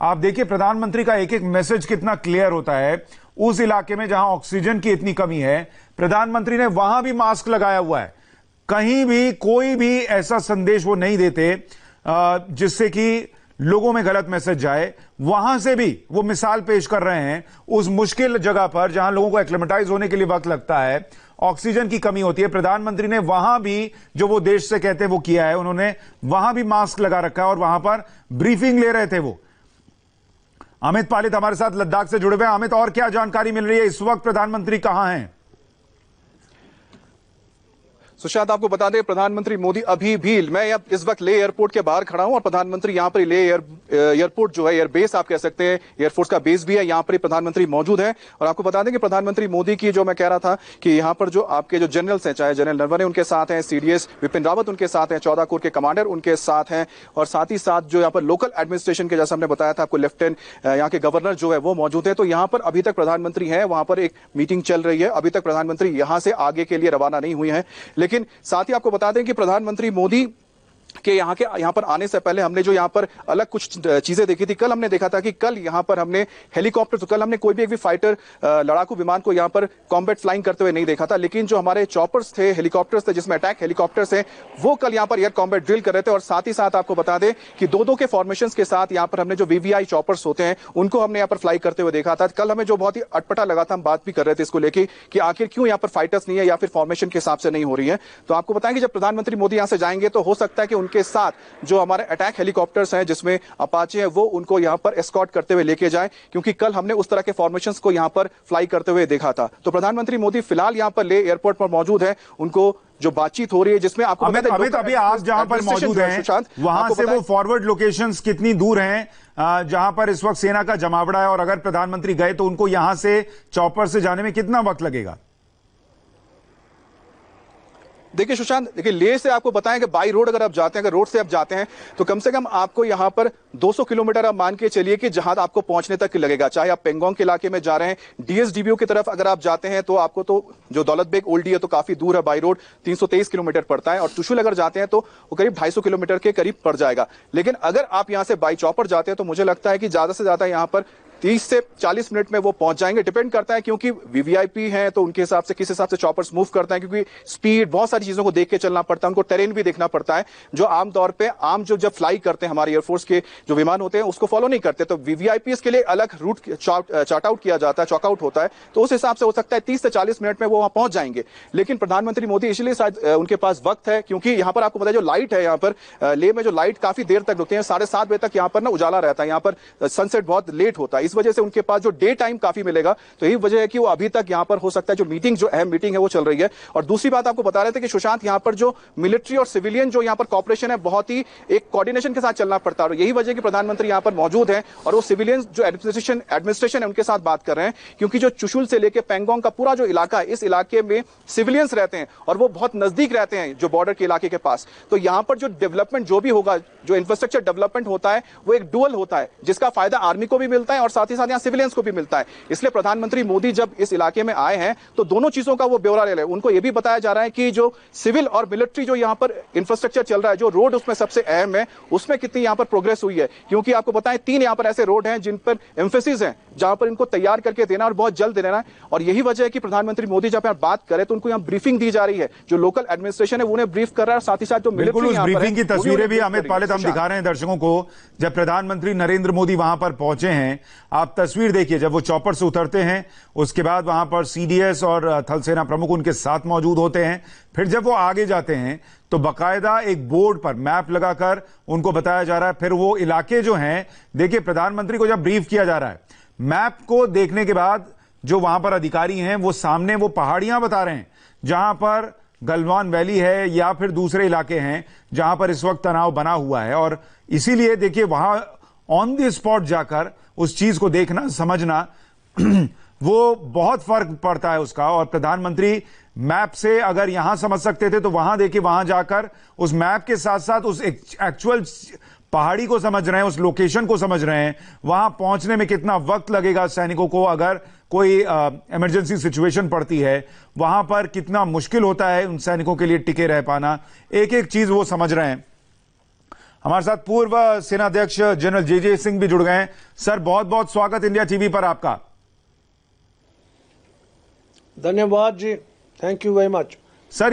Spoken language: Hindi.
आप देखिए प्रधानमंत्री का एक एक मैसेज कितना क्लियर होता है। उस इलाके में जहां ऑक्सीजन की इतनी कमी है, प्रधानमंत्री ने वहां भी मास्क लगाया हुआ है। कहीं भी कोई भी ऐसा संदेश वो नहीं देते जिससे कि लोगों में गलत मैसेज जाए। वहां से भी वो मिसाल पेश कर रहे हैं उस मुश्किल जगह पर जहां लोगों को एक्लेमेटाइज होने के लिए वक्त लगता है, ऑक्सीजन की कमी होती है। प्रधानमंत्री ने वहां भी जो वो देश से कहते हैं वो किया है। उन्होंने वहां भी मास्क लगा रखा है और वहां पर ब्रीफिंग ले रहे थे वो। अमित पालित हमारे साथ लद्दाख से जुड़े हुए हैं। अमित, और क्या जानकारी मिल रही है? इस वक्त प्रधानमंत्री कहां हैं? सुशांत, आपको बता दें प्रधानमंत्री मोदी अभी भी, मैं इस वक्त ले एयरपोर्ट के बाहर खड़ा हूं और प्रधानमंत्री यहां पर ले एयरपोर्ट जो है, एयरबेस आप कह सकते हैं, एयरफोर्स का बेस भी है, यहां पर ही प्रधानमंत्री मौजूद है। और आपको बता दें कि प्रधानमंत्री मोदी की जो मैं कह रहा था कि यहां पर जो आपके जो जनरल्स हैं, चाहे जनरल नरवणे उनके साथ हैं, सीडीएस विपिन रावत उनके साथ हैं, 14 कोर के कमांडर उनके साथ हैं, और साथ ही साथ जो यहाँ पर लोकल एडमिनिस्ट्रेशन के, जैसा हमने बताया था आपको, लेफ्टिनेंट यहाँ के गवर्नर जो है वो मौजूद है। तो यहाँ पर अभी तक प्रधानमंत्री है, वहां पर एक मीटिंग चल रही है। अभी तक प्रधानमंत्री यहां से आगे के लिए रवाना नहीं हुए हैं। लेकिन साथ ही आपको बता दें कि प्रधानमंत्री मोदी कि यहाँ पर आने से पहले हमने जो यहाँ पर अलग कुछ चीजें देखी थी। कल हमने देखा था कि कल यहाँ पर हमने हेलीकॉप्टर, तो कल हमने कोई भी एक भी फाइटर लड़ाकू विमान को यहाँ पर कॉम्बैट फ्लाइंग करते हुए नहीं देखा था। लेकिन जो हमारे चॉपर्स थे, हेलीकॉप्टर्स थे, जिसमें अटैक हेलीकॉप्टर्स हैं, वो कल यहाँ पर एयर कॉम्बैट ड्रिल कर रहे थे। और साथ ही साथ आपको बता दें कि दो के फॉर्मेशन के साथ यहाँ पर हमने जो वीवीआई चॉपर्स होते हैं उनको हमने यहाँ पर फ्लाई करते हुए देखा था। कल हमें जो बहुत ही अटपटा लगा था, हम बात भी कर रहे थे इसको लेके कि आखिर क्यों यहाँ पर फाइटर्स नहीं है या फिर फॉर्मेशन के हिसाब से नहीं हो रही है। तो आपको बताएं कि जब प्रधानमंत्री मोदी यहाँ से जाएंगे तो हो सकता है कि उनके साथ जो हमारे अटैक हेलीकॉप्टर्स हैं, जिसमें अपाचे हैं, वो उनको यहां पर एस्कॉर्ट करते हुए लेके जाएं, क्योंकि कल हमने उस तरह के फॉर्मेशंस को यहां पर फ्लाई करते हुए देखा था। तो प्रधानमंत्री मोदी फिलहाल यहां पर ले एयरपोर्ट पर मौजूद है। उनको जो बातचीत हो रही है, जिसमें आपको अमित अभी आप जहां पर मौजूद हैं वहां से वो फॉरवर्ड लोकेशंस कितनी दूर हैं जहां पर इस वक्त सेना का जमावड़ा है? और अगर प्रधानमंत्री गए तो उनको यहां से चॉपर से जाने में कितना वक्त लगेगा? देखिए सुशांत, देखिए लेह से आपको बताएं कि बाई रोड अगर आप जाते हैं, अगर रोड से आप जाते हैं तो कम से कम आपको यहां पर 200 किलोमीटर आप मान के चलिए कि जहां आपको पहुंचने तक लगेगा। चाहे आप पेंगोंग के इलाके में जा रहे हैं, डीएसडीबीओ की तरफ अगर आप जाते हैं तो आपको तो जो दौलत बेग ओल्डी है तो काफी दूर है, बाई रोड 323 किलोमीटर पड़ता है। और चुशुल अगर जाते हैं तो वो करीब 250 किलोमीटर के करीब पड़ जाएगा। लेकिन अगर आप यहां से बाई चॉपर जाते हैं तो मुझे लगता है कि ज्यादा से ज्यादा यहां पर 30 से 40 मिनट में वो पहुंच जाएंगे। डिपेंड करता है, क्योंकि वीवीआईपी हैं तो उनके हिसाब से किस हिसाब से चॉपर्स मूव करते हैं, क्योंकि स्पीड, बहुत सारी चीजों को देख के चलना पड़ता है, उनको टेरेन भी देखना पड़ता है, जो आमतौर पे जो जब फ्लाई करते हैं हमारे एयरफोर्स के जो विमान होते हैं उसको फॉलो नहीं करते। तो वीवीआईपी के लिए अलग रूट चार्ट आउट किया जाता है, चॉकआउट होता है। तो उस हिसाब से हो सकता है 30 से 40 मिनट में वो वहां पहुंच जाएंगे। लेकिन प्रधानमंत्री मोदी इसलिए शायद उनके पास वक्त है, क्योंकि यहां पर आपको पता है जो लाइट है, यहाँ पर लेह में जो लाइट काफी देर तक रुकती है, 7:30 बजे तक यहाँ पर ना उजाला रहता है, यहाँ पर सनसेट बहुत लेट होता है। इस वजह से उनके पास डे टाइम काफी मिलेगा। तो यही वजह है कि वो अभी तक यहां पर हो सकता है जो मीटिंग, जो अहम मीटिंग है वो चल रही है। और दूसरी बात आपको बता रहे थे कि सुशांत, यहां पर जो मिलिट्री और सिविलियन जो यहां पर कॉपरेशन है, बहुत ही एक कोऑर्डिनेशन के साथ चलना पड़ता है। यही वजह कि प्रधानमंत्री यहां पर मौजूद हैं और वो सिविलियन जो एडमिनिस्ट्रेशन है उनके साथ बात कर रहे हैं, क्योंकि जो चुशुल से लेकर पेंगोंग का पूरा जो इलाका है, इस इलाके में सिविलियंस रहते हैं और वो बहुत नजदीक रहते हैं जो बॉर्डर के इलाके के पास। तो यहां पर जो डेवलपमेंट जो भी होगा, जो इंफ्रास्ट्रक्चर डेवलपमेंट होता है, वो एक डुअल होता है, जिसका फायदा आर्मी को भी मिलता है और साथ ही साथ यहां सिविलियंस को भी मिलता है। इसलिए प्रधानमंत्री मोदी जब इस इलाके में आए हैं तो दोनों चीजों का वो ब्यौरा ले रहे हैं। उनको यह भी बताया जा रहा है कि जो सिविल और मिलिट्री जो यहां पर इंफ्रास्ट्रक्चर चल रहा है, जो रोड उसमें सबसे अहम है, उसमें कितनी यहां पर प्रोग्रेस हुई है। क्योंकि आपको बताएं 3 यहां पर ऐसे रोड हैं जिन पर एम्फेसिस है, जहां पर इनको तैयार करके देना और बहुत जल्द देना है। और यही वजह है कि प्रधानमंत्री मोदी जब यहां बात करें तो उनको यहां ब्रीफिंग दी जा रही है, जो लोकल एडमिनिस्ट्रेशन है उन्हें ब्रीफ कर रहा है, साथ ही साथ जो मिलिट्री ब्रीफिंग की तस्वीरें भी अमित पालित हम दिखा रहे हैं दर्शकों को। जब प्रधानमंत्री नरेंद्र मोदी वहां पर पहुंचे हैं, आप तस्वीर देखिए, जब वो चॉपर से उतरते हैं उसके बाद वहां पर सीडीएस और थल सेना प्रमुख उनके साथ मौजूद होते हैं। फिर जब वो आगे जाते हैं तो बाकायदा एक बोर्ड पर मैप लगाकर उनको बताया जा रहा है। फिर वो इलाके जो हैं, देखिए प्रधानमंत्री को जब ब्रीफ किया जा रहा है, मैप को देखने के बाद जो वहां पर अधिकारी हैं वो सामने वो पहाड़ियां बता रहे हैं जहां पर गलवान वैली है या फिर दूसरे इलाके हैं जहां पर इस वक्त तनाव बना हुआ है। और इसीलिए देखिए वहां ऑन द स्पॉट जाकर उस चीज को देखना, समझना वो बहुत फर्क पड़ता है उसका। और प्रधानमंत्री मैप से अगर यहां समझ सकते थे तो वहां देखिए, वहां जाकर उस मैप के साथ साथ उस एक्चुअल पहाड़ी को समझ रहे हैं, उस लोकेशन को समझ रहे हैं, वहां पहुंचने में कितना वक्त लगेगा सैनिकों को, अगर कोई इमरजेंसी सिचुएशन पड़ती है वहां पर कितना मुश्किल होता है उन सैनिकों के लिए टिके रह पाना, एक एक चीज वो समझ रहे हैं। हमारे साथ पूर्व सेनाध्यक्ष जनरल जे सिंह भी जुड़ गए हैं। सर, बहुत बहुत स्वागत इंडिया टीवी पर आपका। धन्यवाद जी, thank you very much. Sir,